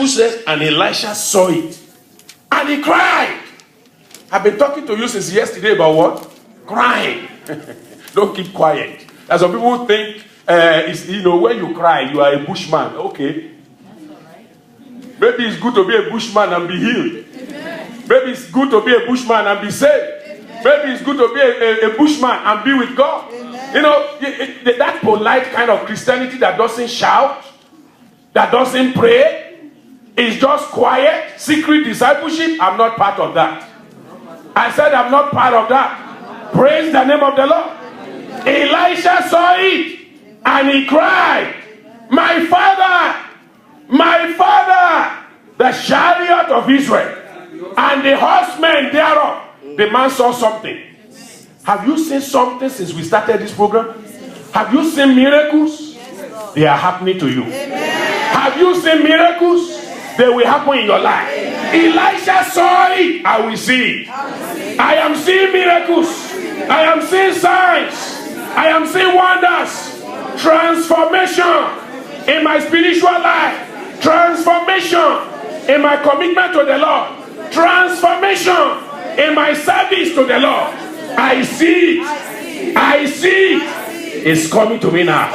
Bible says, and Elisha saw it. And he cried. I've been talking to you since yesterday about what? Crying. Don't keep quiet. As some people think, when you cry, you are a bushman. Okay. Maybe it's good to be a bushman and be healed. Amen. Maybe it's good to be a bushman and be saved. Amen. Maybe it's good to be a bushman and be with God. Amen. You know, that polite kind of Christianity that doesn't shout, that doesn't pray, is just quiet, secret discipleship. I'm not part of that. I said I'm not part of that. Praise the name of the Lord. Elisha saw it and he cried, my father, the chariot of Israel and the horsemen thereof. The man saw something. Have you seen something since we started this program? Have you seen miracles? They are happening to you. Have you seen miracles? They will happen in your life. Elisha saw it. I will see it. I am seeing miracles. I am seeing signs. I am seeing wonders. Transformation in my spiritual life. Transformation in my commitment to the Lord. Transformation in my service to the Lord. I see it. I see it. It's coming to me now.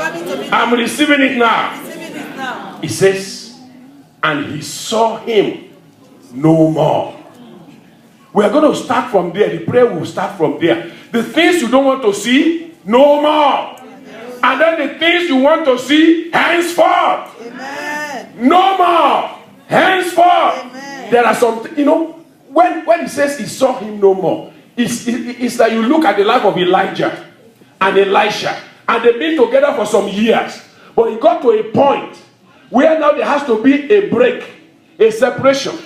I'm receiving it now. He says, and he saw him no more. We are going to start from there. The prayer will start from there. The things you don't want to see, no more. And then the things you want to see, henceforth. Amen. No more. Henceforth. Amen. There are some, when he says he saw him no more, it's like you look at the life of Elijah and Elisha, and they've been together for some years. But it got to a point where now there has to be a break, a separation.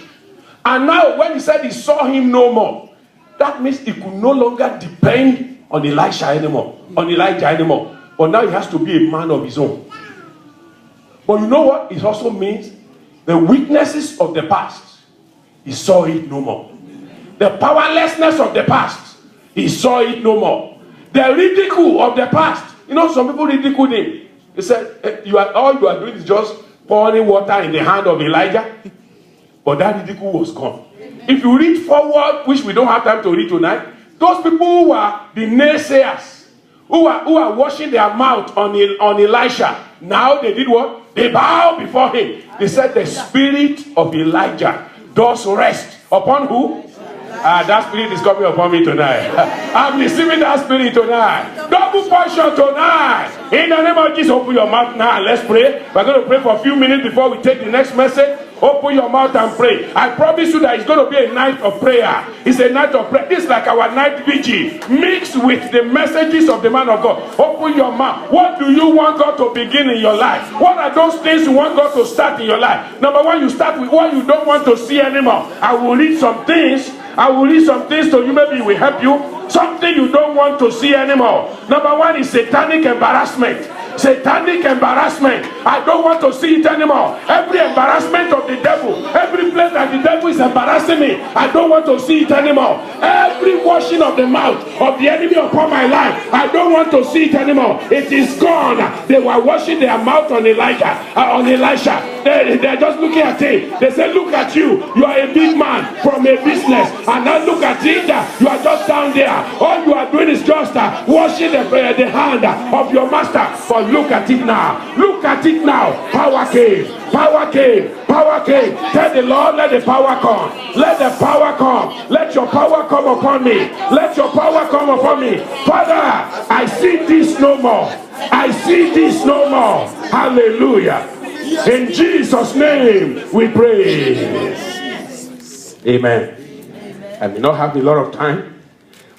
And now when he said he saw him no more, that means he could no longer depend on Elijah anymore. But now he has to be a man of his own. But you know what it also means? The weaknesses of the past, he saw it no more. The powerlessness of the past, he saw it no more. The ridicule of the past. Some people ridicule him. They said, all you are doing is just pouring water in the hand of Elijah. But that ridicule was gone. Amen. If you read forward, which we don't have time to read tonight, those people who were the naysayers, who are washing their mouth on Elisha, now they did what? They bowed before him. They said the spirit of Elijah does rest upon who? That spirit is coming upon me tonight. I'm receiving that spirit tonight. Double portion tonight. In the name of Jesus, open your mouth now and let's pray. We're going to pray for a few minutes before we take the next message. Open your mouth and pray. I promise you that it's going to be a night of prayer. It's a night of prayer. This is like our night vigil mixed with the messages of the man of God. Open your mouth. What do you want God to begin in your life? What are those things you want God to start in your life? Number one, you start with what you don't want to see anymore. I will read some things to you. Maybe it will help you. Something you don't want to see anymore. Number one is satanic embarrassment. Satanic embarrassment. I don't want to see it anymore. Every embarrassment of the devil, every place that the devil is embarrassing me, I don't want to see it anymore. Every washing of the mouth of the enemy upon my life, I don't want to see it anymore. It is gone. They were washing their mouth on Elisha. They're just looking at it. They say, look at you. You are a big man from a business. And now look at it. You are just down there. All you are doing is just washing the hand of your master. But look at it now. Look at it now. Power came. Power came. Power came. Tell the Lord, let the power come. Let the power come. Let your power come upon me. Let your power come upon me. Father, I see this no more. I see this no more. Hallelujah. In Jesus' name we pray. Amen. I may not have a lot of time,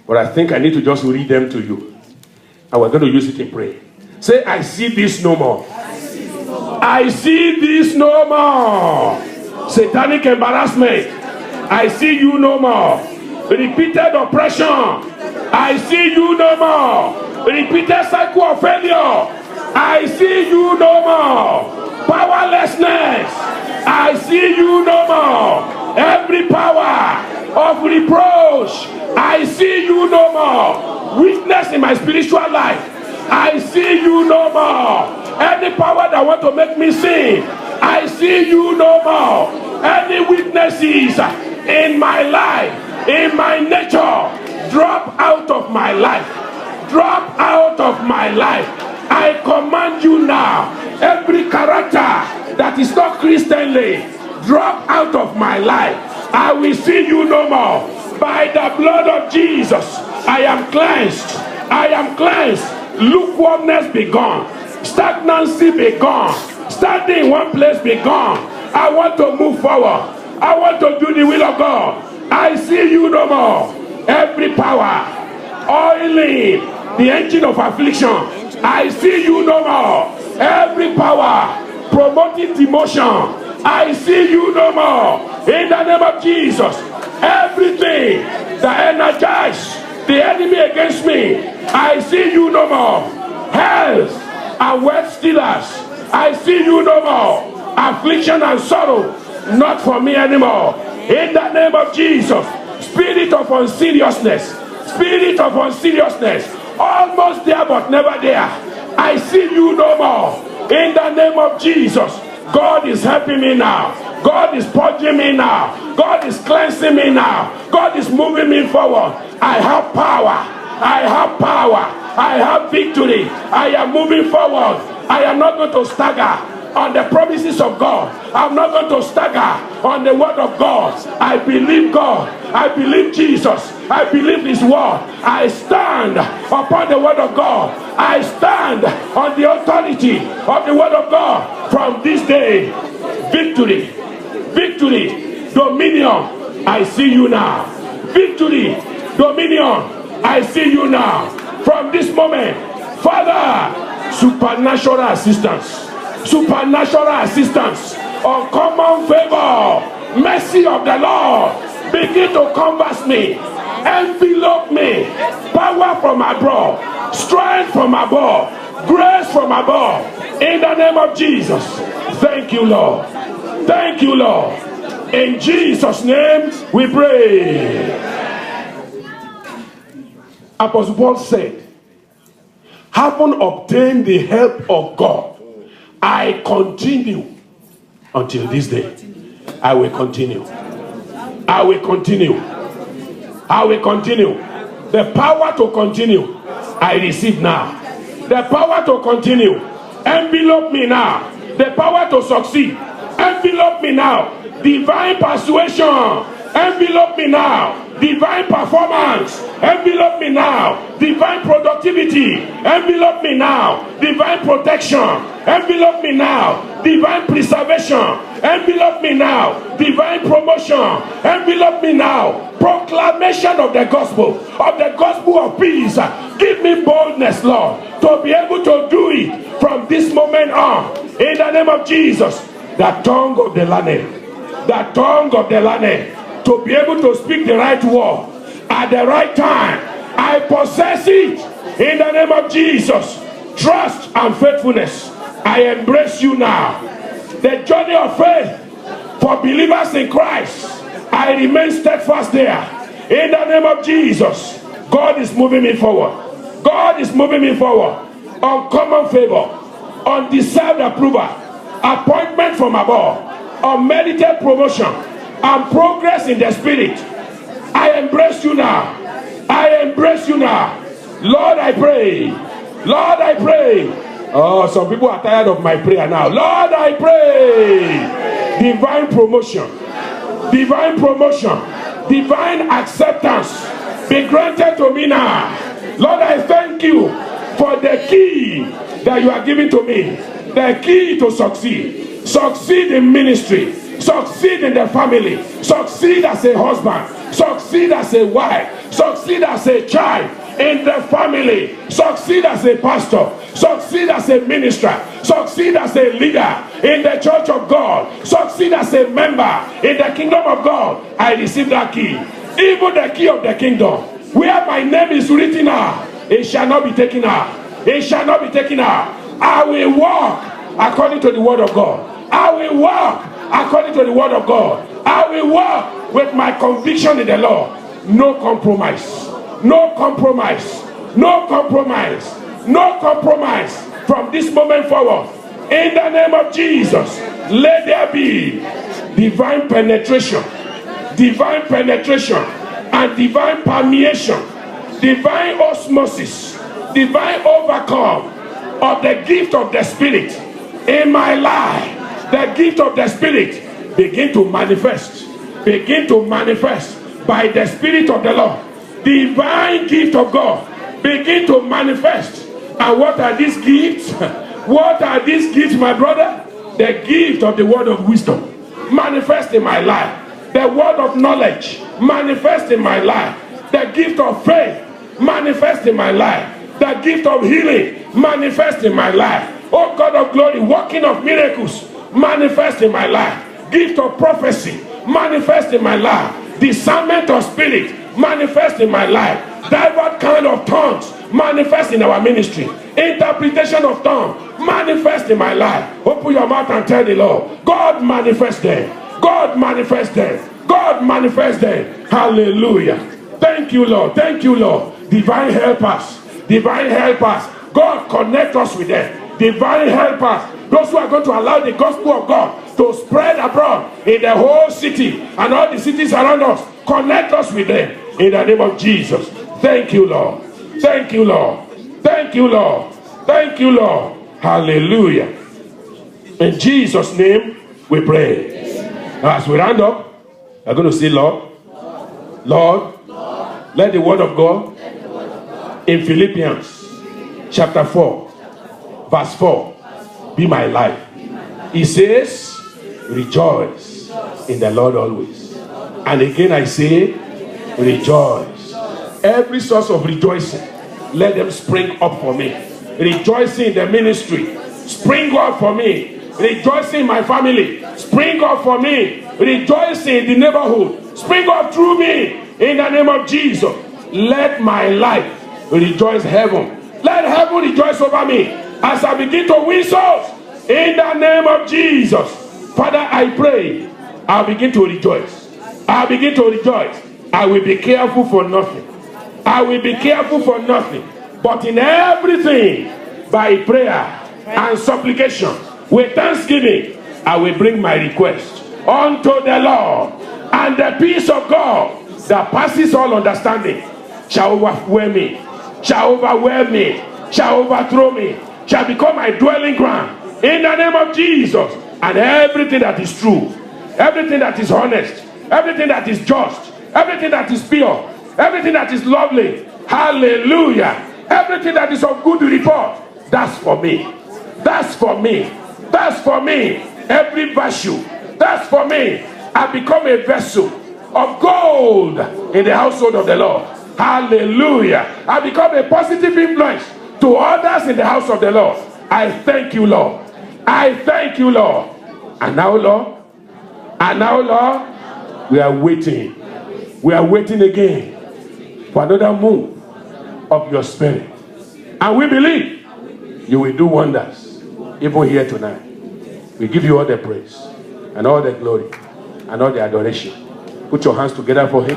but I think I need to just read them to you. And we're going to use it in prayer. Say, I see this no more. I see this no more. Satanic embarrassment. I see you no more. Repeated oppression. I see you no more. Repeated cycle of failure. I see you no more. Powerlessness. I see you no more. Every power of reproach. I see you no more. Weakness in my spiritual life. I see you no more. Any power that want to make me sin, I see you no more. Any weaknesses in my life, in my nature, drop out of my life. Drop out of my life. I command you now. Every character that is not Christianly, drop out of my life. I will see you no more. By the blood of Jesus, I am cleansed. I am cleansed. Lukewarmness be gone. Stagnancy be gone. Standing in one place be gone. I want to move forward. I want to do the will of God. I see you no more. Every power oiling the engine of affliction, I see you no more. Every power promoting demotion, I see you no more. In the name of Jesus, everything that energizes the enemy against me, I see you no more. Health and wealth stealers, I see you no more. Affliction and sorrow, not for me anymore. In the name of Jesus, spirit of unseriousness, almost there but never there, I see you no more. In the name of Jesus, God is helping me now. God is purging me now. God is cleansing me now. God is moving me forward. I have power. I have power. I have victory. I am moving forward. I am not going to stagger on the promises of God. I'm not going to stagger on the word of God. I believe God. I believe Jesus. I believe his word. I stand upon the word of God. I stand on the authority of the word of God. From this day, victory, dominion, I see you now. Victory, dominion, I see you now. From this moment, Father, supernatural assistance, uncommon favor, mercy of the Lord, begin to canvas me, envelope me, power from abroad, strength from above, grace from above, in the name of Jesus. Thank you, Lord. Thank you, Lord. In Jesus' name we pray. Apostle Paul said, having obtained the help of God, I continue until this day. I will continue. I will continue. I will continue. The power to continue, I receive now. The power to continue, envelope me now. The power to succeed, envelope me now. Divine persuasion, envelope me now. Divine performance, envelope me now. Divine productivity, envelope me now. Divine protection, envelope me now. Divine preservation, envelope me now. Divine promotion, envelope me now. Proclamation of the gospel of peace. Give me boldness, Lord, to be able to do it from this moment on. In the name of Jesus, the tongue of the learned, to be able to speak the right word at the right time. I possess it in the name of Jesus. Trust and faithfulness, I embrace you now. The journey of faith for believers in Christ, I remain steadfast there. In the name of Jesus, God is moving me forward. God is moving me forward. Uncommon favor, undeserved approval, appointment from above, unmerited promotion, and progress in the spirit. I embrace you now. I embrace you now. Lord, I pray. Lord, I pray. Oh, some people are tired of my prayer now. Lord, I pray. Divine promotion, divine acceptance be granted to me now. Lord, I thank you for the key that you are giving to me. The key to succeed. Succeed in ministry. Succeed in the family. Succeed as a husband. Succeed as a wife. Succeed as a child in the family. Succeed as a pastor. Succeed as a minister. Succeed as a leader in the church of God. Succeed as a member in the kingdom of God. I receive that key. Even the key of the kingdom, where my name is written out, it shall not be taken out. It shall not be taken out. I will walk according to the word of God. I will walk according to the word of God. I will walk with my conviction in the Lord. No compromise. No compromise. No compromise. No compromise from this moment forward. In the name of Jesus, Let there be divine penetration, and divine permeation, divine osmosis, divine overcome of the gift of the Spirit in my life. The gift of the Spirit begin to manifest by the Spirit of the Lord. Divine gift of God begin to manifest. And what are these gifts? What are these gifts, my brother? The gift of the word of wisdom manifest in my life. The word of knowledge manifest in my life. The gift of faith manifest in my life. The gift of healing manifest in my life. Oh God of glory, working of miracles manifest in my life. Gift of prophecy manifest in my life. Discernment of spirit manifest in my life. Diverse kind of tongues manifest in our ministry. Interpretation of tongues manifest in my life. Open your mouth and tell the Lord, God manifest them. God manifest them. God manifest them. Hallelujah. Thank you, Lord. Thank you, Lord. Divine helpers. Divine helpers. God connect us with them. Divine helpers. Those who are going to allow the gospel of God to spread abroad in the whole city and all the cities around us. Connect us with them in the name of Jesus. Thank you, Lord. Thank you, Lord. Thank you, Lord. Thank you, Lord. Hallelujah. In Jesus' name we pray. As we round up, we're going to say, Lord, let the word of God in Philippians chapter 4, verse 4 be my life. He says, rejoice in the Lord always. And again I say, rejoice. Every source of rejoicing, let them spring up for me. Rejoicing in the ministry, spring up for me. Rejoicing in my family, spring up for me. Rejoicing in the neighborhood, spring up through me. In the name of Jesus, let my life rejoice heaven. Let heaven rejoice over me as I begin to win souls. In the name of Jesus, Father, I pray, I'll begin to rejoice. I'll begin to rejoice. I will be careful for nothing. I will be careful for nothing. But in everything, by prayer and supplication, with thanksgiving, I will bring my request unto the Lord. And the peace of God that passes all understanding shall overwhelm me, shall overwhelm me, shall overthrow me, shall become my dwelling ground. In the name of Jesus. And everything that is true, everything that is honest, everything that is just, everything that is pure, everything that is lovely, hallelujah, everything that is of good report, that's for me. That's for me. That's for me. Every virtue, that's for me. I become a vessel of gold in the household of the Lord. Hallelujah. I become a positive influence to others in the house of the Lord. I thank you, Lord. I thank you, Lord. And now, Lord, we are waiting. We are waiting again for another move of your spirit. And we believe you will do wonders even here tonight. We give you all the praise and all the glory and all the adoration. Put your hands together for him.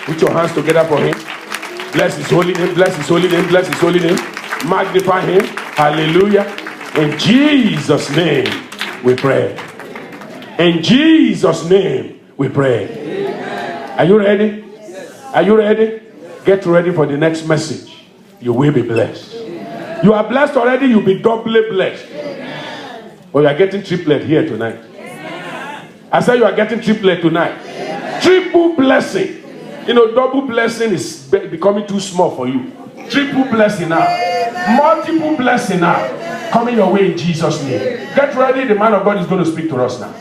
Put your hands together for him. Bless his holy name, bless his holy name, bless his holy name. Magnify him. Hallelujah. In Jesus' name we pray. In Jesus' name we pray. Amen. Are you ready? Yes. Are you ready? Get ready for the next message. You will be blessed. Amen. You are blessed already, you'll be doubly blessed. Amen. But you are getting triplet here tonight. Amen. I said you are getting triplet tonight. Amen. Triple blessing. Amen. You know, double blessing is becoming too small for you. Triple blessing now. Amen. Multiple blessing now. Amen. Coming your way in Jesus' name. Get ready, the man of God is going to speak to us now.